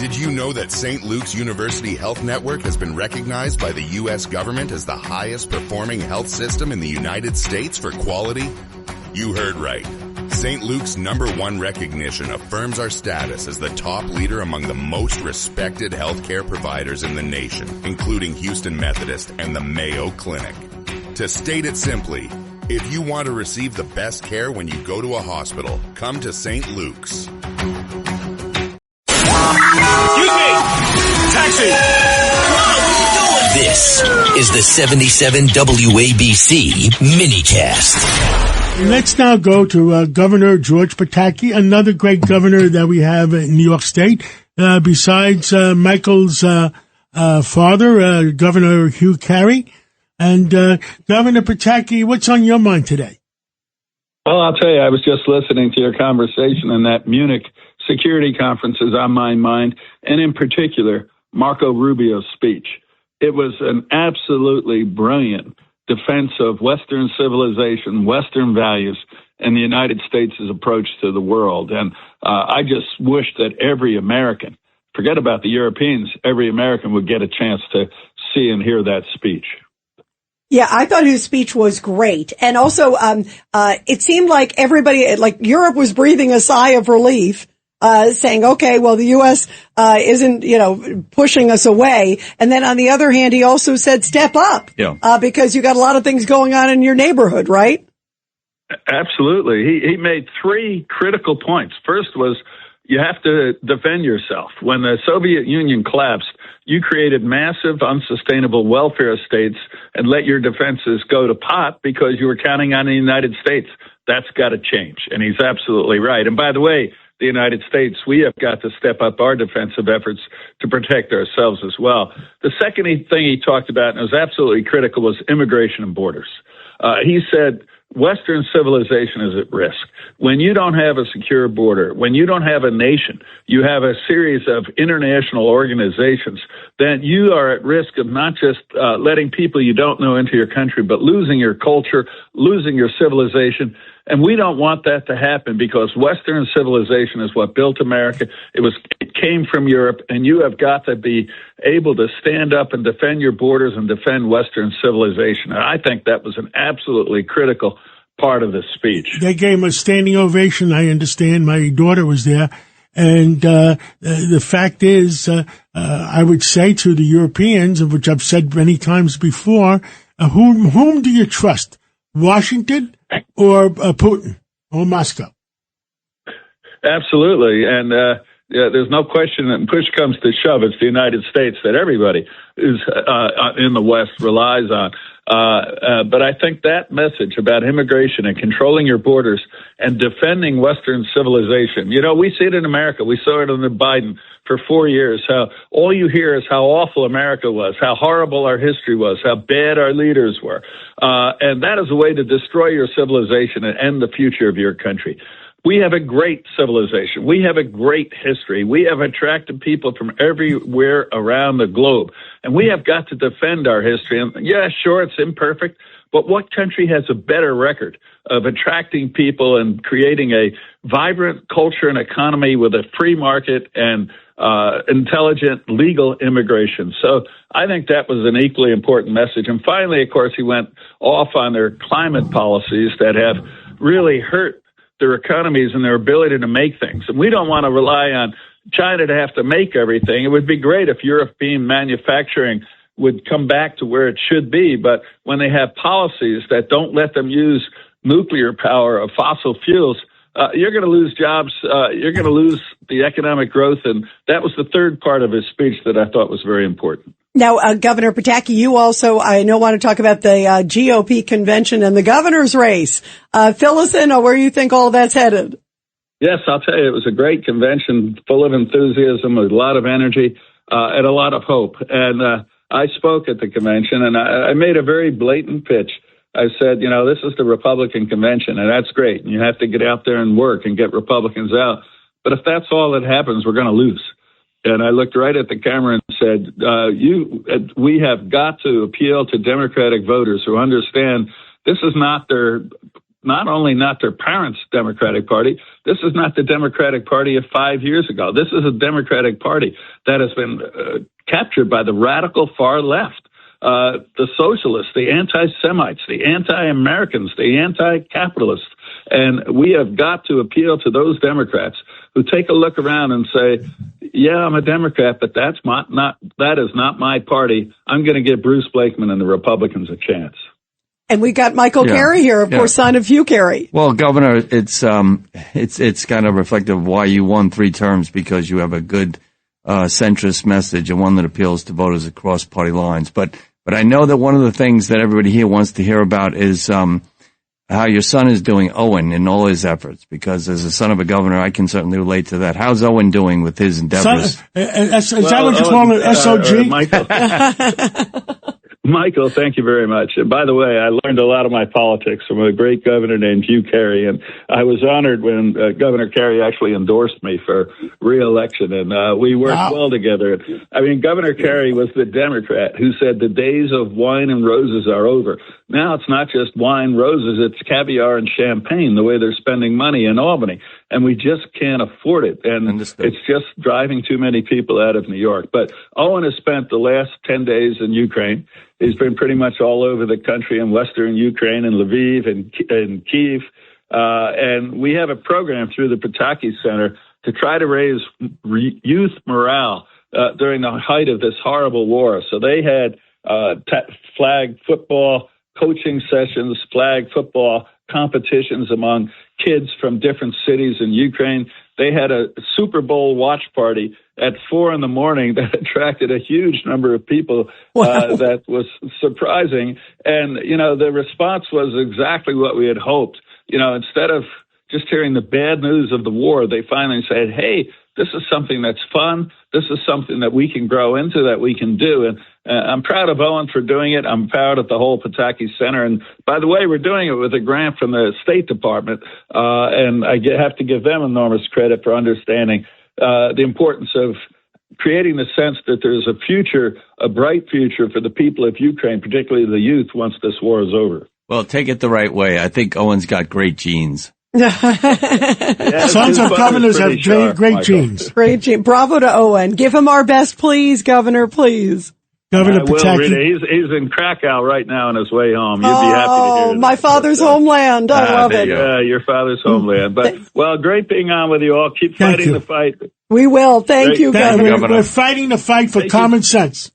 Did you know that St. Luke's University Health Network has been recognized by the U.S. government as the highest performing health system in the United States for quality? You heard right. St. Luke's #1 recognition affirms our status as the top leader among the most respected healthcare providers in the nation, including Houston Methodist and the Mayo Clinic. To state it simply, if you want to receive the best care when you go to a hospital, come to St. Luke's. Excuse me! Taxi! What are you doing? This is the 77 WABC minicast. Let's now go to Governor George Pataki, another great governor that we have in New York State. Besides Michael's father, Governor Hugh Carey. And Governor Pataki, what's on your mind today? Well, I'll tell you, I was just listening to your conversation, and that Munich Security Conference is on my mind, and in particular, Marco Rubio's speech. It was an absolutely brilliant defense of Western civilization, Western values, and the United States' approach to the world. And I just wish that every American, forget about the Europeans, every American would get a chance to see and hear that speech. Yeah, I thought his speech was great. And also, it seemed like everybody, like Europe was breathing a sigh of relief, saying, okay, well, the U.S. Isn't, pushing us away. And then on the other hand, he also said, step up, because you got a lot of things going on in your neighborhood, right? Absolutely. He made three critical points. First was, you have to defend yourself. When the Soviet Union collapsed, you created massive, unsustainable welfare states and let your defenses go to pot because you were counting on the United States. That's got to change. And he's absolutely right. And by the way, the United States, we have got to step up our defensive efforts to protect ourselves as well. The second thing he talked about, and it was absolutely critical, was immigration and borders. He said, Western civilization is at risk. When you don't have a secure border, when you don't have a nation, you have a series of international organizations, then you are at risk of not just letting people you don't know into your country, but losing your culture, losing your civilization. And we don't want that to happen because Western civilization is what built America. It came from Europe, and you have got to be able to stand up and defend your borders and defend Western civilization. And I think that was an absolutely critical part of the speech. They gave him a standing ovation, I understand. My daughter was there. And the fact is, I would say to the Europeans, of which I've said many times before, whom do you trust? Washington or Putin or Moscow? Absolutely. And there's no question that when push comes to shove, it's the United States that everybody is in the West relies on. But I think that message about immigration and controlling your borders and defending Western civilization, we see it in America. We saw it under Biden for 4 years, how all you hear is how awful America was, how horrible our history was, how bad our leaders were. And that is a way to destroy your civilization and end the future of your country. We have a great civilization. We have a great history. We have attracted people from everywhere around the globe. And we have got to defend our history. And yeah, sure, it's imperfect. But what country has a better record of attracting people and creating a vibrant culture and economy with a free market and intelligent legal immigration? So I think that was an equally important message. And finally, of course, he went off on their climate policies that have really hurt their economies and their ability to make things. And we don't want to rely on China to have to make everything. It would be great if European manufacturing would come back to where it should be. But when they have policies that don't let them use nuclear power or fossil fuels, you're going to lose jobs. You're going to lose the economic growth. And that was the third part of his speech that I thought was very important. Now, Governor Pataki, you also, I know, want to talk about the GOP convention and the governor's race. Fill us in on where you think all that's headed. Yes, I'll tell you, it was a great convention, full of enthusiasm, with a lot of energy, and a lot of hope. And I spoke at the convention, and I made a very blatant pitch. I said, this is the Republican convention, and that's great. And you have to get out there and work and get Republicans out. But if that's all that happens, we're going to lose. And I looked right at the camera and said, we have got to appeal to Democratic voters who understand this is not their not only not their parents' Democratic Party, this is not the Democratic Party of 5 years ago. This is a Democratic Party that has been captured by the radical far left. The socialists, the anti-Semites, the anti-Americans, the anti-capitalists. And we have got to appeal to those Democrats who take a look around and say, yeah, I'm a Democrat, but that is not my party. I'm going to give Bruce Blakeman and the Republicans a chance. And we got Michael Carey here, of course, son of Hugh Carey. Well, Governor, it's kind of reflective of why you won 3 terms, because you have a good centrist message and one that appeals to voters across party lines. But I know that one of the things that everybody here wants to hear about is how your son is doing, Owen, in all his efforts, because as a son of a governor, I can certainly relate to that. How's Owen doing with his endeavors? Is that what you call it, SOG? Michael, thank you very much. And by the way, I learned a lot of my politics from a great governor named Hugh Carey, and I was honored when Governor Carey actually endorsed me for re-election, and we worked well together. I mean, Governor Carey was the Democrat who said the days of wine and roses are over. Now it's not just wine, roses, it's caviar and champagne, the way they're spending money in Albany, and we just can't afford it, and it's just driving too many people out of New York. But Owen has spent the last 10 days in Ukraine. He's been pretty much all over the country in western Ukraine and Lviv and Kyiv. And we have a program through the Pataki Center to try to raise youth morale during the height of this horrible war. So they had flag football coaching sessions, flag football competitions among kids from different cities in Ukraine. They had a Super Bowl watch party at 4 a.m. that attracted a huge number of people. Wow. That was surprising. And, the response was exactly what we had hoped. Instead of just hearing the bad news of the war, they finally said, hey, this is something that's fun. This is something that we can grow into, that we can do. And I'm proud of Owen for doing it. I'm proud of the whole Pataki Center. And by the way, we're doing it with a grant from the State Department. And I have to give them enormous credit for understanding the importance of creating the sense that there's a future, a bright future for the people of Ukraine, particularly the youth, once this war is over. Well, take it the right way. I think Owen's got great genes. Sons of governors have great genes. Great genes. Bravo to Owen. Give him our best, please, Governor, please. Governor Pataki. He's in Krakow right now on his way home. You'd be happy to hear that. My father's homeland. I love it. Yeah, your father's homeland. But, great being on with you all. Keep fighting the fight. We will. Thank you, Governor. We're fighting the fight for common sense.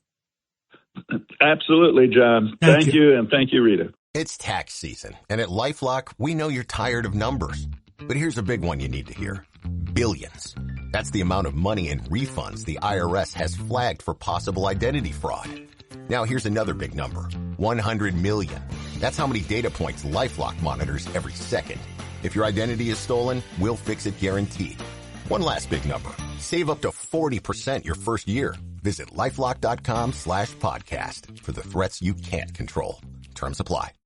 Absolutely, John. Thank you, and thank you, Rita. It's tax season, and at LifeLock, we know you're tired of numbers. But here's a big one you need to hear. Billions. That's the amount of money in refunds the IRS has flagged for possible identity fraud. Now here's another big number. 100 million. That's how many data points LifeLock monitors every second. If your identity is stolen, we'll fix it guaranteed. One last big number. Save up to 40% your first year. Visit LifeLock.com/podcast for the threats you can't control. Terms apply.